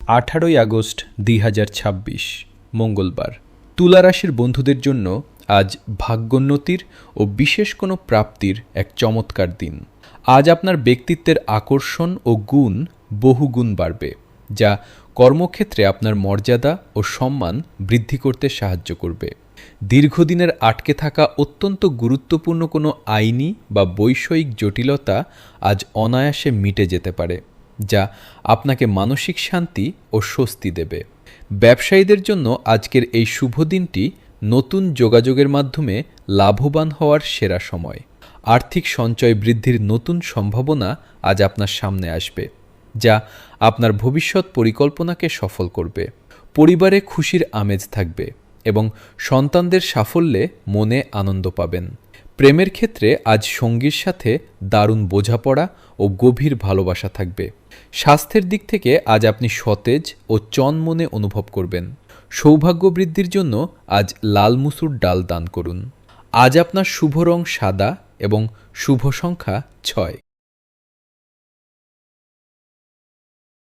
18 August 2026 মঙ্গলবার। তুলা রাশির বন্ধুদের জন্য আজ ভাগ্যোন্নতির ও বিশেষ কোনো প্রাপ্তির এক চমৎকার দিন। আজ আপনার ব্যক্তিত্বের আকর্ষণ ও গুণ বহুগুণ বাড়বে, যা কর্মক্ষেত্রে আপনার মর্যাদা ও সম্মান বৃদ্ধি করতে সাহায্য করবে। দীর্ঘদিনের আটকে থাকা অত্যন্ত গুরুত্বপূর্ণ কোনো আইনি বা বৈষয়িক জটিলতা আজ অনায়াসে মিটে যেতে পারে, যা আপনাকে মানসিক শান্তি ও স্বস্তি দেবে। ব্যবসায়ীদের জন্য আজকের এই শুভ দিনটি নতুন যোগাযোগের মাধ্যমে লাভবান হওয়ার সেরা সময়। আর্থিক সঞ্চয় বৃদ্ধির নতুন সম্ভাবনা আজ আপনার সামনে আসবে, যা আপনার ভবিষ্যৎ পরিকল্পনাকে সফল করবে। পরিবারে খুশির আমেজ থাকবে এবং সন্তানদের সাফল্যে মনে আনন্দ পাবেন। প্রেমের ক্ষেত্রে আজ সঙ্গীর সাথে দারুণ বোঝাপড়া ও গভীর ভালোবাসা থাকবে। স্বাস্থ্যের দিক থেকে আজ আপনি সতেজ ও চনমনে অনুভব করবেন। সৌভাগ্য বৃদ্ধির জন্য আজ লাল মুসুর ডাল দান করুন। আজ আপনার শুভ রং সাদা এবং শুভ সংখ্যা 6।